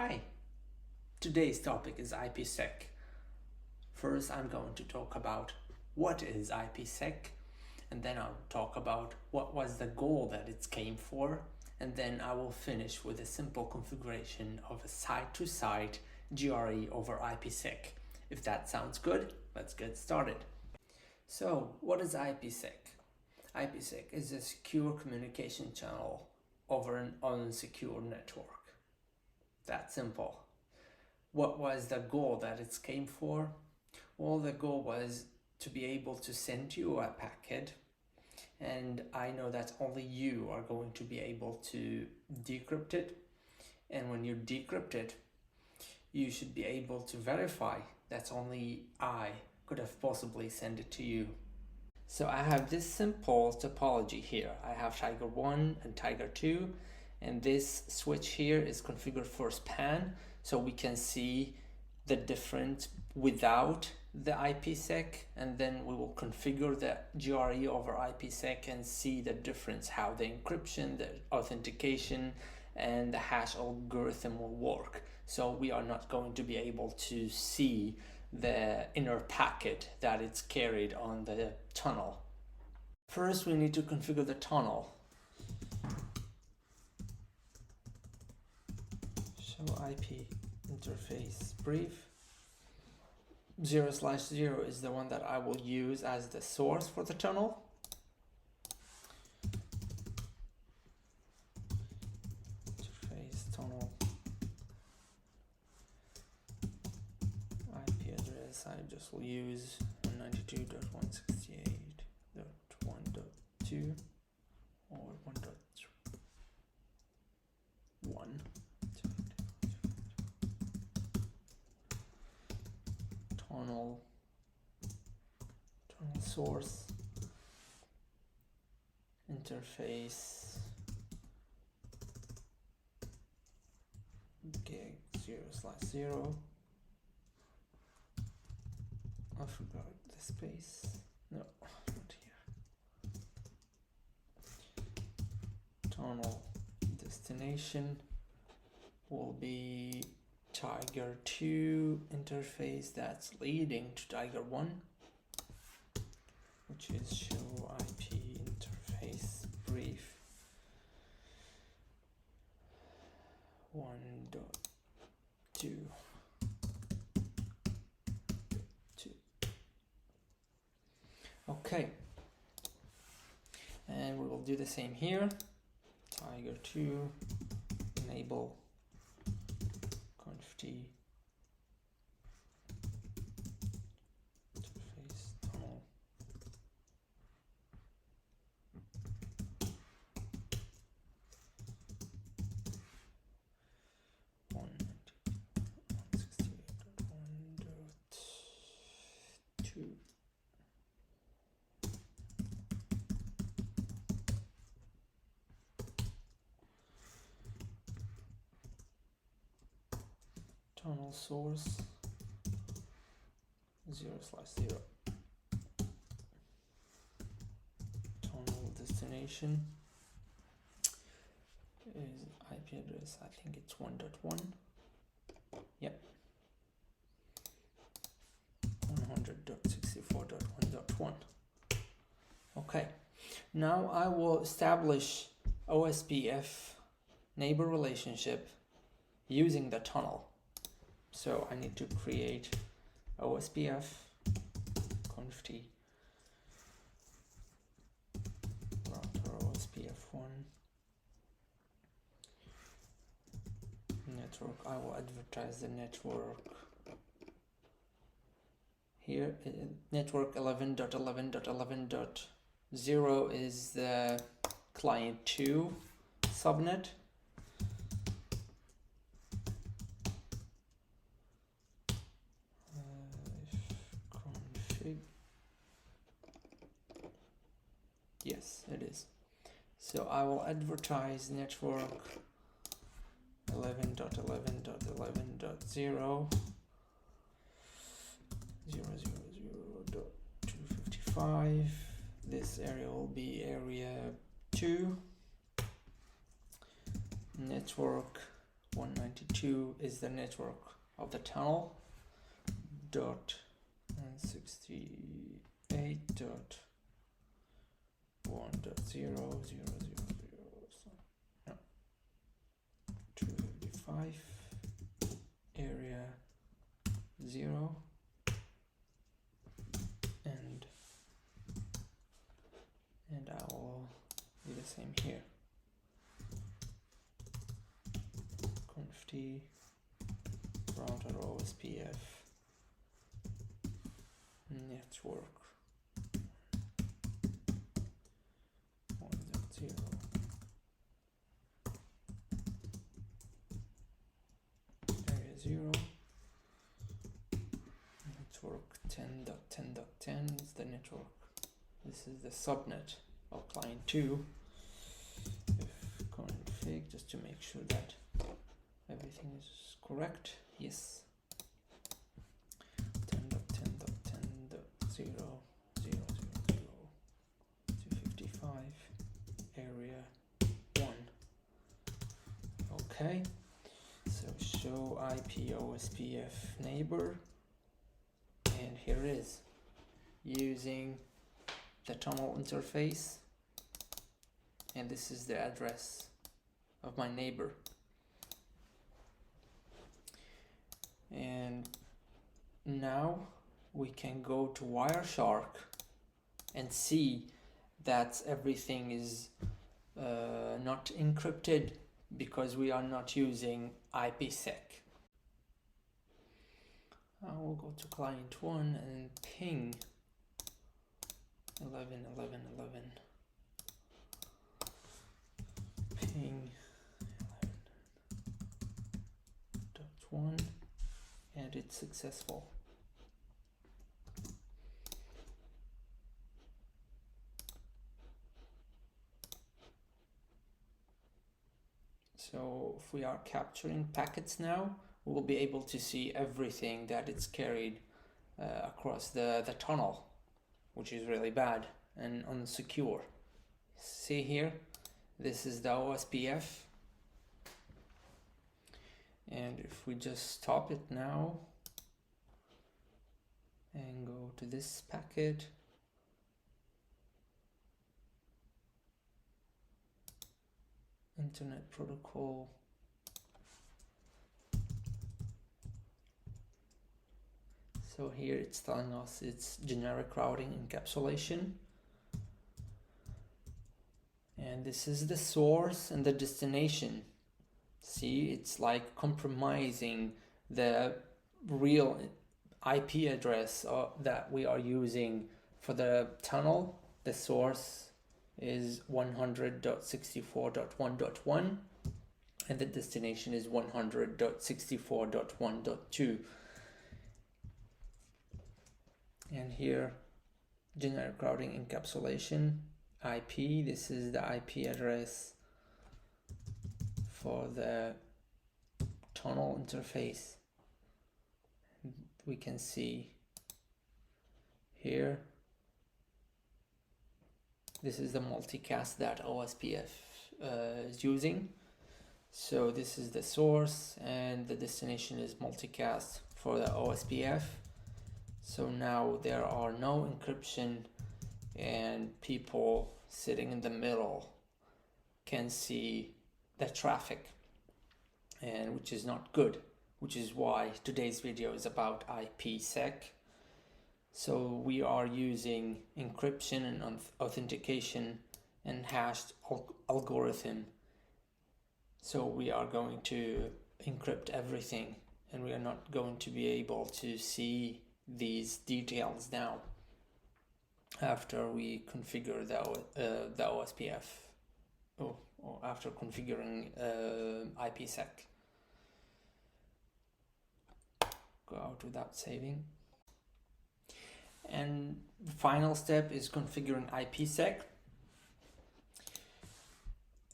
Hi, today's topic is IPsec. First, I'm going to talk about what is IPsec, and then I'll talk about what was the goal that it came for, and then I will finish with a simple configuration of a site-to-site GRE over IPsec. If that sounds good, let's get started. So, what is IPsec? IPsec is a secure communication channel over an unsecure network. That simple. What was the goal that it came for? Well, the goal was to be able to send you a packet, and I know that only you are going to be able to decrypt it, and when you decrypt it, you should be able to verify that only I could have possibly sent it to you. So I have this simple topology here. I have Tiger 1 and Tiger 2, and this switch here is configured for span, so we can see the difference without the IPsec, and then we will configure the GRE over IPsec and see the difference, how the encryption, the authentication, and the hash algorithm will work. So we are not going to be able to see the inner packet that it's carried on the tunnel. First, we need to configure the tunnel. Show IP interface brief. 0/0 is the one that I will use as the source for the tunnel. Interface tunnel IP address, I just will use 192.168.1.2 or 1.1. Tunnel source interface gig 0/0. I forgot the space. No, not here. Tunnel destination will be Tiger 2 interface that's leading to Tiger 1, which is show IP interface brief 1.2. Okay, and we will do the same here. Tiger 2 enable conft interface tunnel tunnel source 0/0. Tunnel destination is IP address, I think it's 1.1. Yep. 100.64.1.1. Okay, now I will establish OSPF neighbor relationship using the tunnel. So I need to create OSPF conft router OSPF1 network. I will advertise the network here. Network 11.11.11.0 is the client 2 subnet. Yes, it is. So I will advertise network 11.11.11.0 0.0.255. This area will be area 2. Network 192 is the network of the tunnel. Dot 168.1.0.0.0.0. So, no. 255 area 0, and I will do the same here. Conft router OSPF network 1.0 area 0, network 10.10.10 is the network. This is the subnet of client 2. If config, just to make sure that everything is correct. Yes. 10.10.10.0.0.0.255 area 1. Okay. So show IP OSPF neighbor, and here it is, using the tunnel interface, and this is the address of my neighbor. And now we can go to Wireshark and see that everything is not encrypted because we are not using IPsec. I will go to client 1 and ping 11.11.11. Ping 11.1, and it's successful. So if we are capturing packets now, we will be able to see everything that it's carried across the tunnel, which is really bad and unsecure. See here, this is the OSPF, and if we just stop it now and go to this packet, Internet Protocol, so here it's telling us it's generic routing encapsulation, and this is the source and the destination. See, it's like compromising the real IP address that we are using for the tunnel. The source is 100.64.1.1 and the destination is 100.64.1.2. And here, generic routing encapsulation IP, this is the IP address for the tunnel interface. We can see here, this is the multicast that OSPF is using. So this is the source and the destination is multicast for the OSPF. So now there are no encryption and people sitting in the middle can see the traffic, and which is not good, which is why today's video is about IPsec. So we are using encryption and authentication and hashed algorithm. So we are going to encrypt everything, and we are not going to be able to see these details now after we configure the OSPF, or after configuring IPsec. Go out without saving. And the final step is configuring IPsec.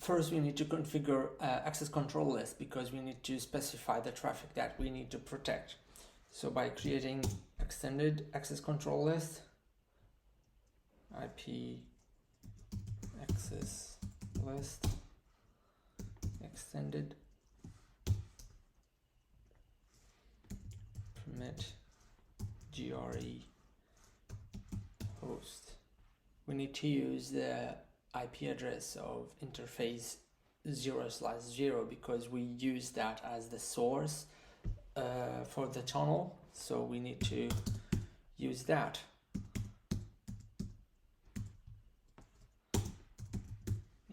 First, we need to configure access control list because we need to specify the traffic that we need to protect. So by creating extended access control list, IP access list extended GRE host. We need to use the IP address of interface 0/0 because we use that as the source for the tunnel, so we need to use that.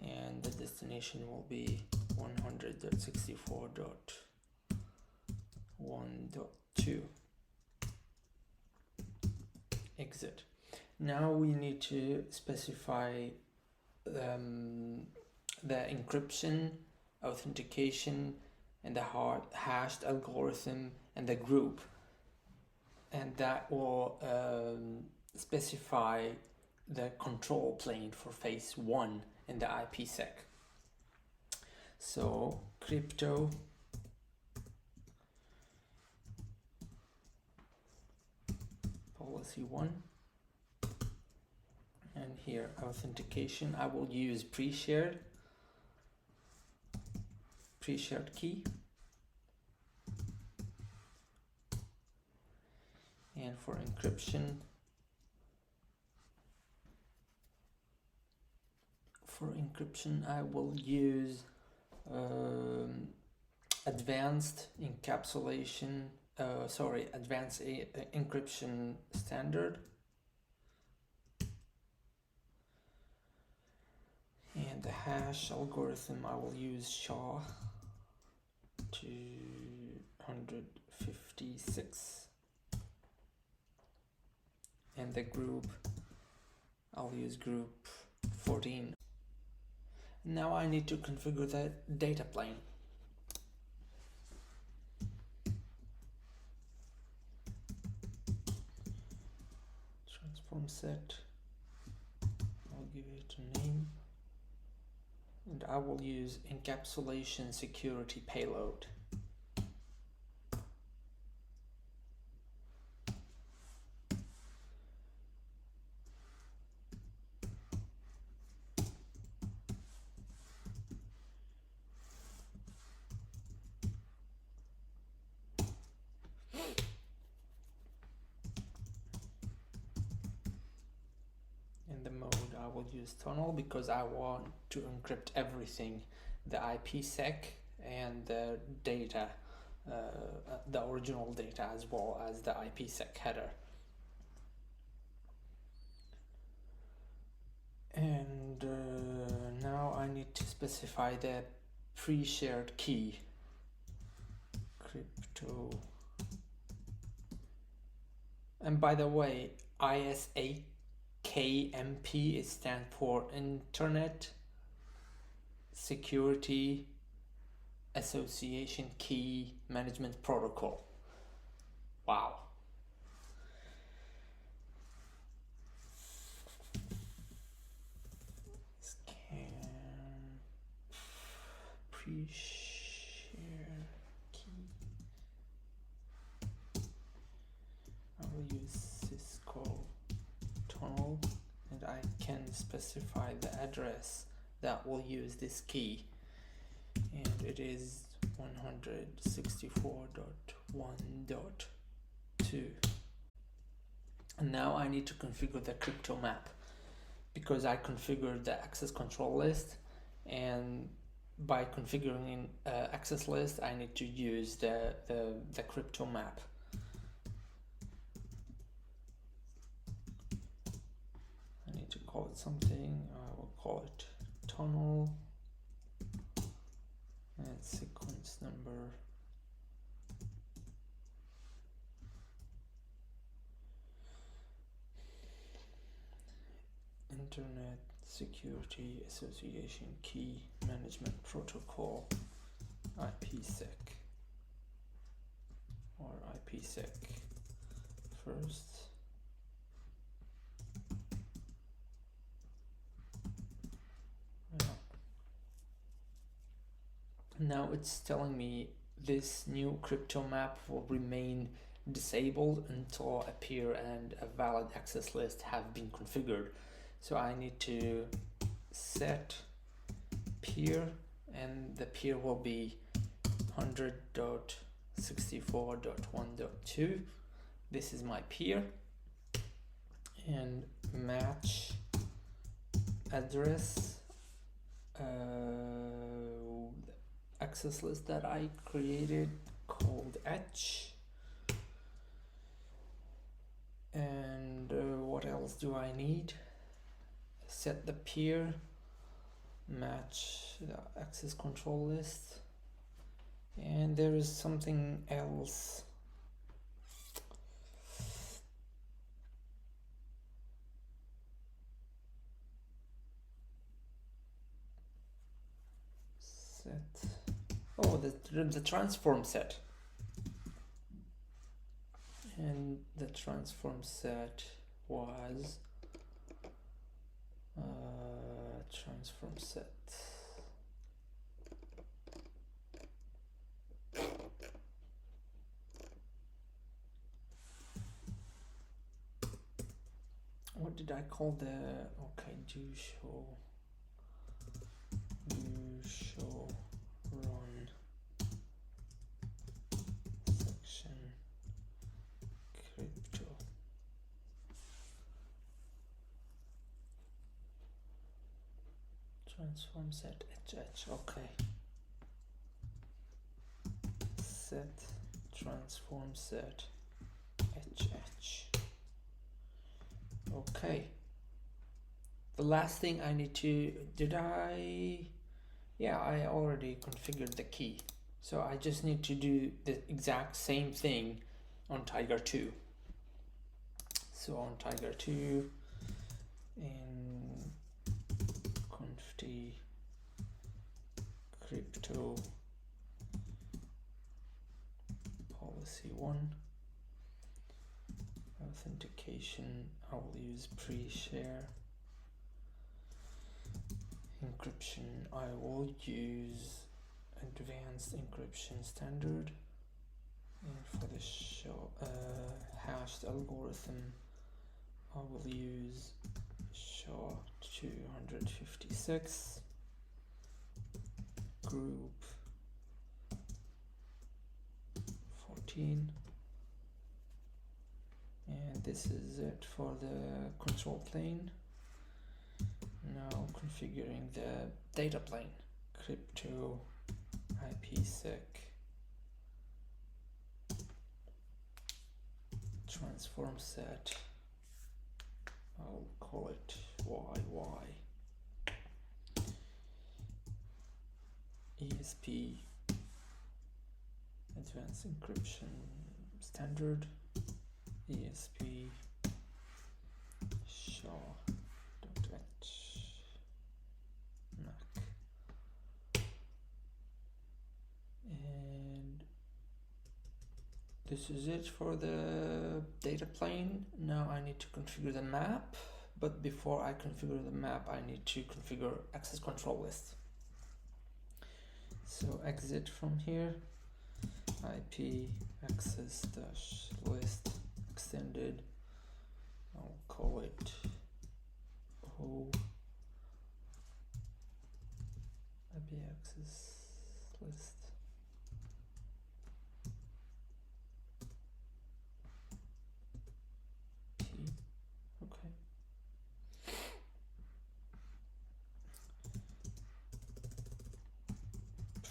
And the destination will be 100.64.1.2. Exit. Now we need to specify the encryption, authentication, and the hashed algorithm and the group, and that will specify the control plane for phase 1 in the IPsec. So crypto policy 1, and here authentication, I will use pre-shared key, and for encryption, I will use advanced encryption standard, and the hash algorithm I will use SHA-256, and the group I'll use group 14. Now I need to configure the data plane. Transform set, I'll give it a name, and I will use encapsulation security payload. I will use tunnel because I want to encrypt everything, the IPsec and the data, the original data, as well as the IPsec header. And now I need to specify the pre-shared key, crypto. And by the way, ISAKMP stands for Internet Security Association Key Management Protocol. Wow. Scan pre-share key. I will use Cisco tunnel, and I can specify the address that will use this key, and it is 164.1.2. And now I need to configure the crypto map because I configured the access control list, and by configuring access list I need to use the crypto map. I need to call it something. I will call it tunnel and sequence number. Internet Security Association Key Management Protocol, IPsec, or IPsec first. Now it's telling me this new crypto map will remain disabled until a peer and a valid access list have been configured. So I need to set peer, and the peer will be 100.64.1.2. this is my peer, and match address access list that I created called H. And what else do I need? Set the peer, match the access control list, and there is something else. Set, oh, the transform set. And the transform set was transform set what did I call the, okay, do show run section crypto. Transform set HH, okay. Set transform set HH. Okay. The last thing I need to, yeah, I already configured the key. So I just need to do the exact same thing on Tiger 2. So on Tiger 2, in conft crypto policy 1 authentication, I will use pre-share. Encryption, I will use advanced encryption standard. And for the show hashed algorithm, I will use SHA-256 group 14. And this is it for the control plane. Now configuring the data plane, crypto IPsec transform set, I'll call it YY, ESP advanced encryption standard, ESP SHA.H Mac, and this is it for the data plane. Now I need to configure the map, but before I configure the map I need to configure access control list. So exit from here, IP access dash list extended, I'll call it O IP access list. T, okay.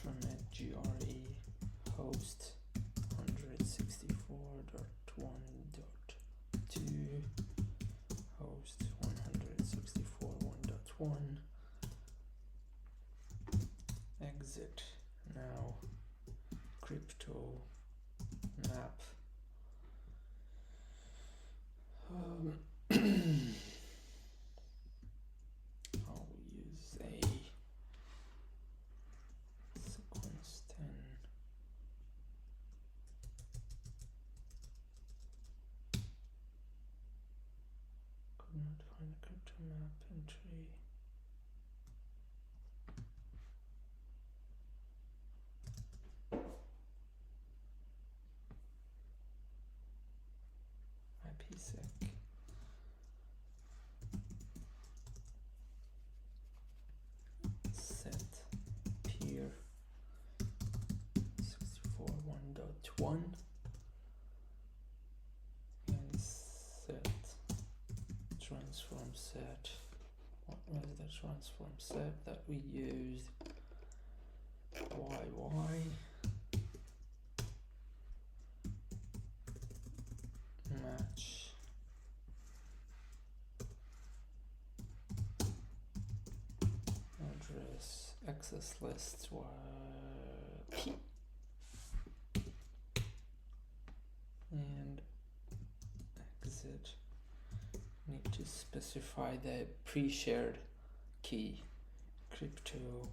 Permit GRE host 164.1.2 host 164.1.1 exit. Now crypto map, I'll use a sequence 10. Could not find a crypto map entry. IPsec. Set peer 64.1.1 was the transform set that we used? YY match address access lists key and exit. Need to specify the pre-shared key, crypto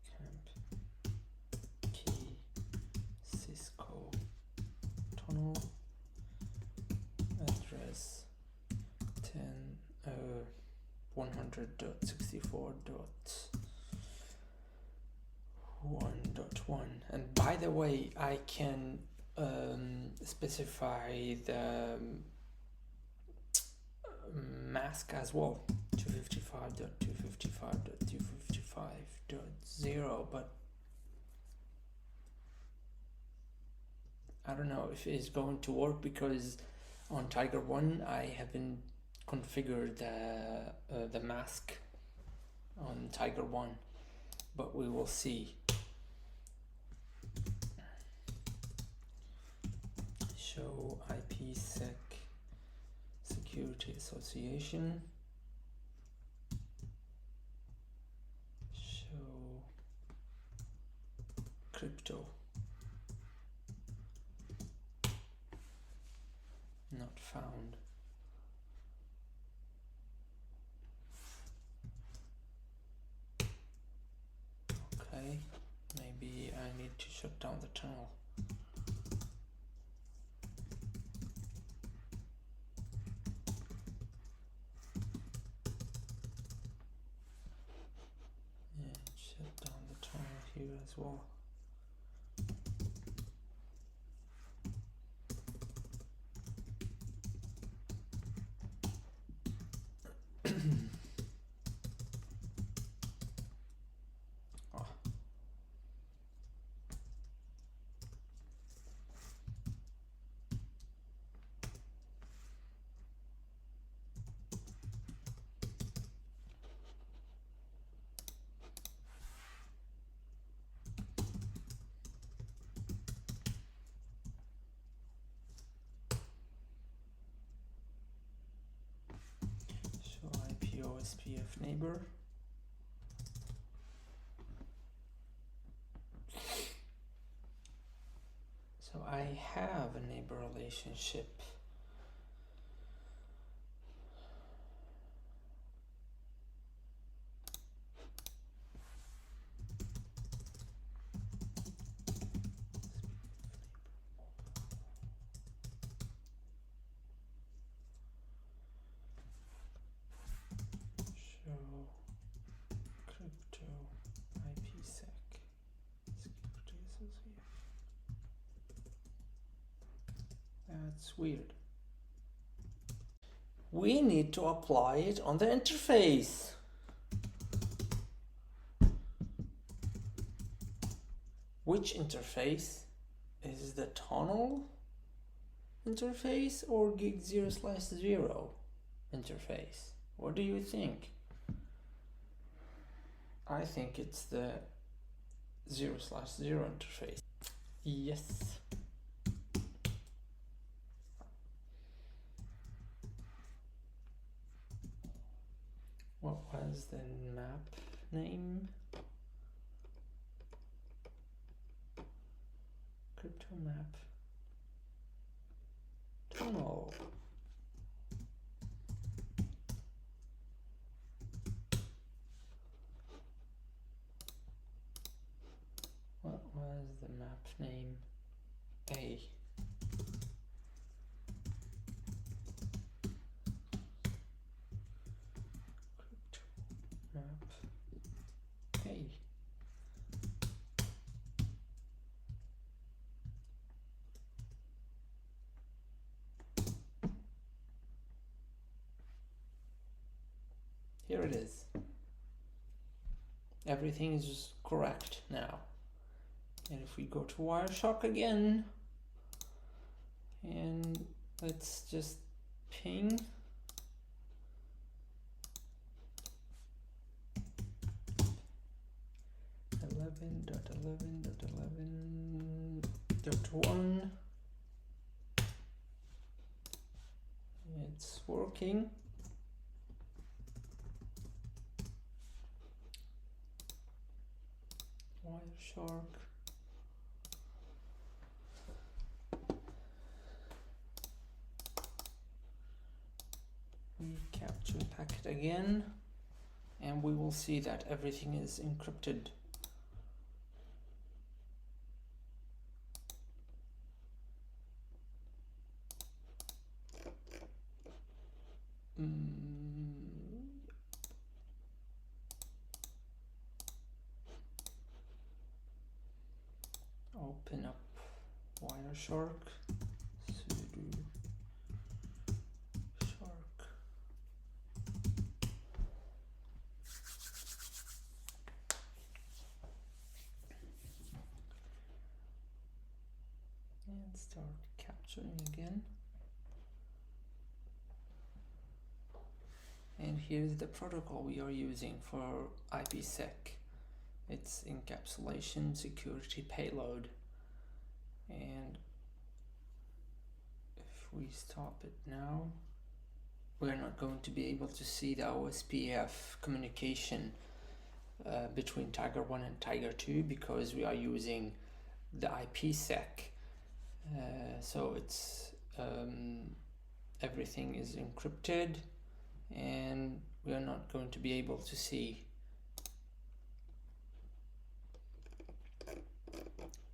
camp key Cisco tunnel address 100.64.1.1. And by the way, I can specify the mask as well, 255.255.255.0, but I don't know if it's going to work because on Tiger 1 I haven't configured the mask on Tiger 1, but we will see. Show IPsec Security Association. Show crypto. Not found. Okay, maybe I need to shut down the tunnel. Here as well. Oh. SPF neighbor. So I have a neighbor relationship. Crypto IPsec Security Association. That's weird. We need to apply it on the interface. Which interface? Is the tunnel interface or gig 0/0 interface? What do you think? I think it's the 0/0 interface. Yes. What was the map name? Crypto map tunnel. What was the map name? A. Crypto map A. Here it is. Everything is just correct now. And if we go to Wireshark again, and let's just ping 11.11.11.11.1. It's working. Wireshark. We capture packet again, and we will see that everything is encrypted. Open up Wireshark, sudo shark. And start capturing again. And here's the protocol we are using for IPsec. It's encapsulation security payload. And if we stop it now, we're not going to be able to see the OSPF communication between Tiger 1 and Tiger 2 because we are using the IPsec. So it's everything is encrypted, and we are not going to be able to see.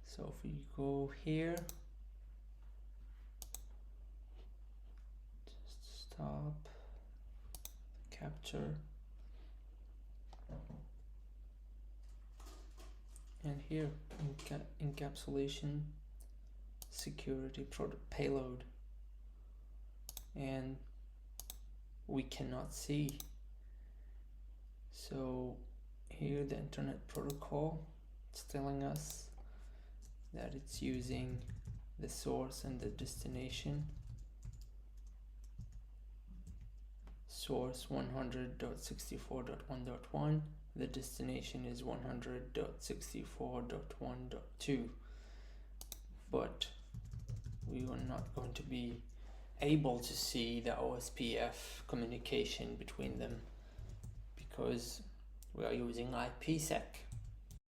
So if we go here, just stop, capture, and here encapsulation security payload, and we cannot see. So here the internet protocol, it's telling us that it's using the source and the destination. Source 100.64.1.1, the destination is 100.64.1.2, but we are not going to be able to see the OSPF communication between them because we are using IPsec.